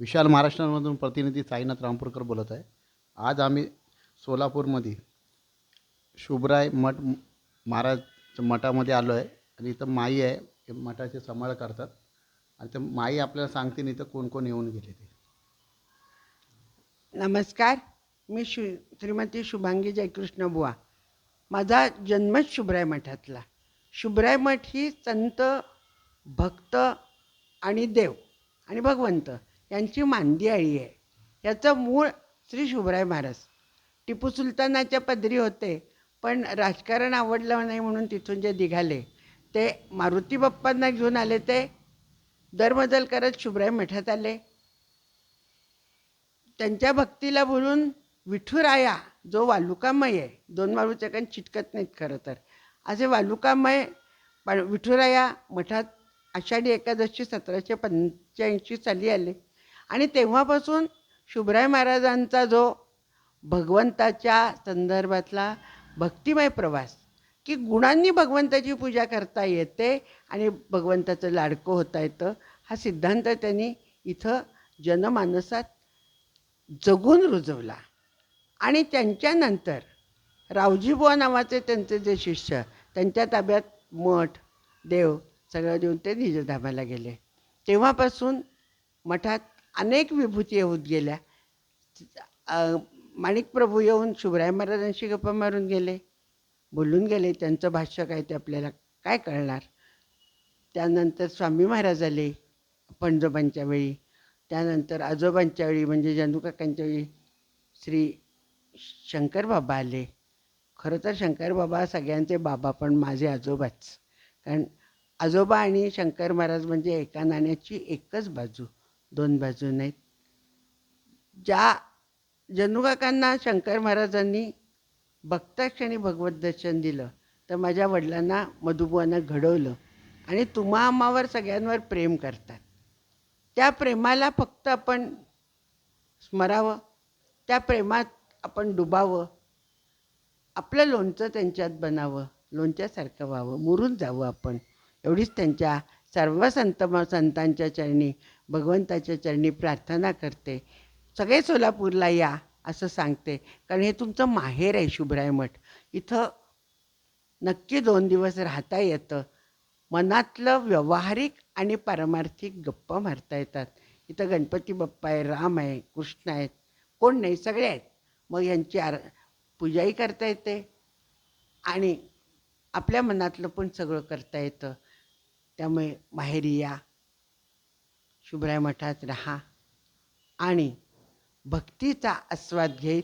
विशाल महाराष्ट्रामधून प्रतिनिधी साईनाथ रामपूरकर बोलत आहे. आज आम्ही सोलापूरमध्ये शुभराय महाराज मठामध्ये आलो आहे आणि इथं माई आहे. हे मठाचे सांभाळ करतात आणि ते माई आपल्याला सांगतील इथं कोण कोण येऊन गेले ते. नमस्कार. मी श्रीमती शुभांगी जयकृष्ण बुवा. माझा जन्मच शुभराय मठातला. शुभराय मठ ही संत, भक्त आणि देव आणि भगवंत यांची मांदियाळी आहे. याचं मूळ श्री शुभराय महाराज टिपू सुलतानाच्या पदरी होते, पण राजकारण आवडलं नाही म्हणून तिथून जे निघाले ते मारुती बाप्पांना घेऊन आले. ते दरबदल करत शुभराय मठात आले. त्यांच्या भक्तीला बोलून विठुराया जो वालुकामय आहे, दोन माळूच्या काही चिटकत नाहीत खरं तर, असे वालुकामय विठुराया मठात आषाढी एकादशी 1785 साली आले. आणि तेव्हापासून शुभराय महाराजांचा जो भगवंताच्या संदर्भातला भक्तिमय प्रवास, की गुणांनी भगवंताची पूजा करता येते आणि भगवंताचं लाडकं होता येतं, हा सिद्धांत त्यांनी इथं जनमानसात जगून रुजवला. आणि त्यांच्यानंतर रावजीबुवा नावाचे त्यांचे जे शिष्य, त्यांच्या ताब्यात मठ देव सगळं देऊन ते निजधामाला गेले. तेव्हापासून मठात अनेक विभूती होत गेल्या. माणिकप्रभू येऊन शुभराय महाराजांशी गप्पा मारून गेले, बोलून गेले. त्यांचं भाष्य काय ते आपल्याला काय कळणार. त्यानंतर स्वामी महाराज आले पंजोबांच्या वेळी. त्यानंतर आजोबांच्या वेळी म्हणजे जनुकाकांच्या वेळी श्री शंकर बाबा आले. खरं तर शंकर बाबा सगळ्यांचे बाबा, पण माझे आजोबाच. कारण आजोबा आणि शंकर महाराज म्हणजे एका नाण्याची एकच बाजू, दोन बाजू नाहीत. ज्या जनुकाकांना शंकर महाराजांनी भक्ताक्षणी भगवत दर्शन दिलं, तर माझ्या वडिलांना मधुबुवांना घडवलं आणि तुम्हा आम्हावर सगळ्यांवर प्रेम करतात. त्या प्रेमाला फक्त आपण स्मरावं, त्या प्रेमात आपण डुबावं, आपलं लोणचं त्यांच्यात बनावं, लोणच्यासारखं व्हावं, मुरून जावं आपण, एवढीच त्यांच्या सर्व संतांच्या चरणी, भगवंताच्या चरणी प्रार्थना करते. सगळे सोलापूरला या असं सांगते, कारण हे तुमचं माहेर आहे शुभराय मठ. इथं नक्की 2 दिवस राहता येतं. मनातलं व्यावहारिक आणि पारमार्थिक गप्पा मारता येतात. इथं गणपती बाप्पा आहे, राम आहे, कृष्ण आहेत, कोण नाही, सगळे आहेत. मग यांची पूजाही करता येते आणि आपल्या मनातलं पण सगळं करता येतं. त्यामुळे माहेरी या, शुभराय मठात राहा आणि भक्तीचा आस्वाद घेत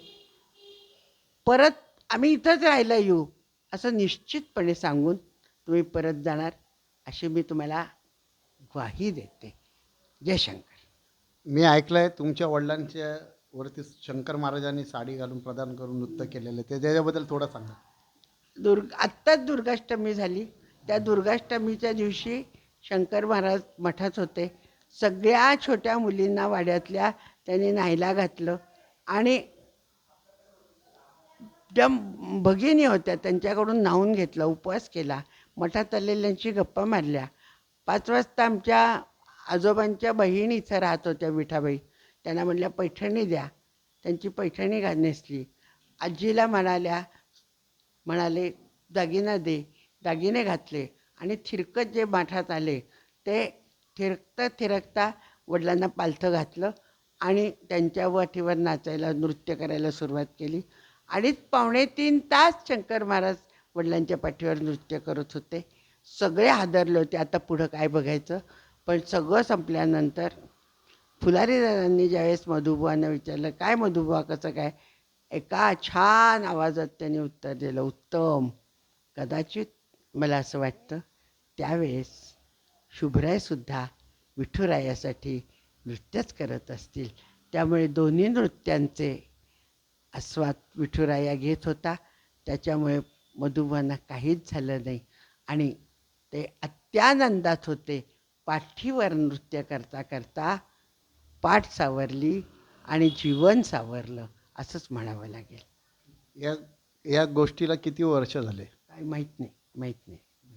परत आम्ही इथंच राहायला येऊ असं निश्चितपणे सांगून तुम्ही परत जाणार अशी मी तुम्हाला ग्वाही देते. जय शंकर. मी ऐकलं आहे तुमच्या वडिलांच्या वरती शंकर महाराजांनी साडी घालून प्रदान करून नृत्य केलेलं आहे, ते त्याच्याबद्दल थोडं सांगा. आत्ताच दुर्गाष्टमी झाली. त्या दुर्गाष्टमीच्या दिवशी शंकर महाराज मठात होते. सगळ्या छोट्या मुलींना वाड्यातल्या त्यांनी न्हायला घातलं आणि ज्या भगिनी होत्या त्यांच्याकडून न्हावून घेतलं, उपवास केला, मठात आलेल्यांशी गप्पा मारल्या. 5 वाजता आमच्या आजोबांच्या बहीण इथं राहत होत्या, विठाबाई. त्यांना म्हणल्या पैठणी द्या. त्यांची पैठणी नेसली. आजीला म्हणाले दागिना दे. दागिने घातले आणि थिरकत जे मठात आले ते थिरकता वडिलांना पालथं घातलं आणि त्यांच्या वाठीवर नाचायला, नृत्य करायला सुरुवात केली. 2.5-3 तास शंकर महाराज वडिलांच्या पाठीवर नृत्य करत होते. सगळे हादरले होते, आता पुढं काय बघायचं. पण सगळं संपल्यानंतर फुलारी दादांनी ज्यावेळेस मधुबुवांना विचारलं, काय मधुबुवा कसं काय, एका छान आवाजात त्यांनी उत्तर दिलं, उत्तम. कदाचित मला असं वाटतं त्यावेळेस शुभरायसुद्धा विठुरायासाठी नृत्यच करत असतील. त्यामुळे दोन्ही नृत्यांचे आस्वाद विठुराया घेत होता. त्याच्यामुळे मधुबुवांना काहीच झालं नाही आणि ते अत्यानंदात होते. पाठीवर नृत्य करता करता पाठ सावरली आणि जीवन सावरलं असंच म्हणावं लागेल. या या गोष्टीला किती वर्ष झाले? काय माहीत नाही.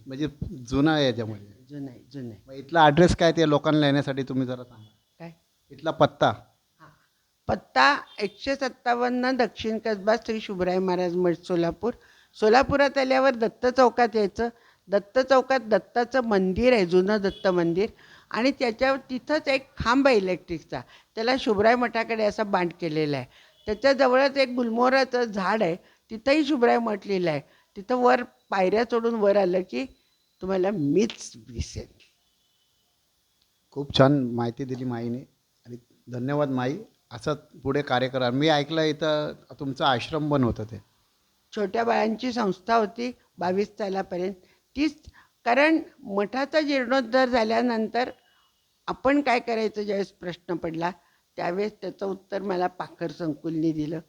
म्हणजे जुना आहे याच्यामध्ये. जुनं आहे. मग इथला ॲड्रेस काय ते लोकांना येण्यासाठी तुम्ही जरा सांगा. काय इथला पत्ता. पत्ता 157 दक्षिण कसबा श्री शुभराय महाराज मठ सोलापूर. सोलापुरात आल्यावर दत्त चौकात यायचं. दत्त चौकात दत्ताचं मंदिर आहे, जुनं दत्त मंदिर, आणि त्याच्यावर तिथंच एक खांब आहे इलेक्ट्रिकचा. त्याला शुभराय मठाकडे असा बांध केलेला आहे. त्याच्याजवळच एक गुलमोहराचं झाड आहे, तिथंही शुभराय मठ लिहिलं आहे. तिथं वर पायऱ्या चढून वर आलं की तुम्हाला मीच दिसेल. खूप छान माहिती दिली माईने आणि धन्यवाद माई. असं पुढे कार्य करा. मी ऐकलं इथं तुमचा आश्रम पण होतं ते. छोट्या बाळांची संस्था होती 22 सालापर्यंत. तीच, कारण मठाचा जीर्णोद्धार झाल्यानंतर आपण काय करायचं ज्यावेळेस प्रश्न पडला, त्यावेळेस त्याचं उत्तर मला पाखर संकुलनी दिलं.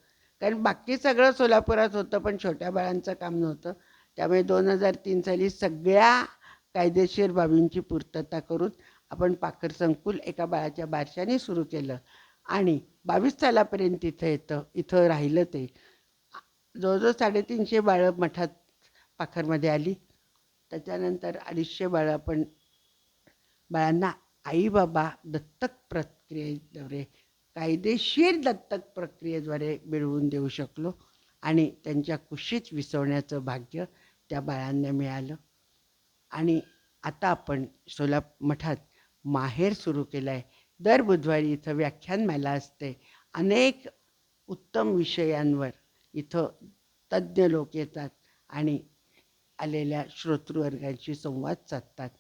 कारण बाकी सगळं सोलापुरात होतं, पण छोट्या बाळांचं काम नव्हतं. त्यामुळे 2003 साली सगळ्या कायदेशीर बाबींची पूर्तता करून आपण पाखर संकुल एका बाळाच्या बारशाने सुरू केलं आणि 22 सालापर्यंत इथं राहिलं ते. जवळजवळ 350 बाळं मठात पाखरमध्ये आली. त्याच्यानंतर 250 बाळं आपण बाळांना आई बाबा दत्तक प्रक्रियेद्वारे, कायदेशीर दत्तक प्रक्रियेद्वारे मिळवून देऊ शकलो आणि त्यांच्या कुशीत विसवण्याचं भाग्य त्या बाळांना मिळालं. आणि आता आपण मठात माहेर सुरू केलं आहे. दर बुधवारी इथं व्याख्यानमाला असते. अनेक उत्तम विषयांवर इथं तज्ज्ञ लोक येतात आणि आलेल्या श्रोतृवर्गांशी संवाद साधतात.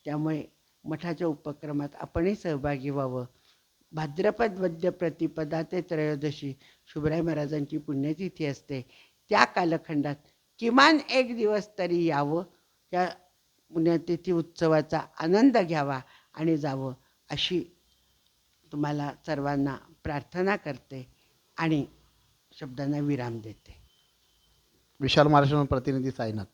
त्यामुळे मठाच्या उपक्रमात आपणही सहभागी व्हावं. भाद्रपद वद्य प्रतिपदा ते त्रयोदशी शुभराय महाराजांची पुण्यतिथी असते. त्या कालखंडात किमान एक दिवस तरी यावं, त्या पुण्यतिथी उत्सवाचा आनंद घ्यावा आणि जावं, अशी तुम्हाला सर्वांना प्रार्थना करते आणि शब्दांना विराम देते. विशाल महाराष्ट्र प्रतिनिधी साईनाथ.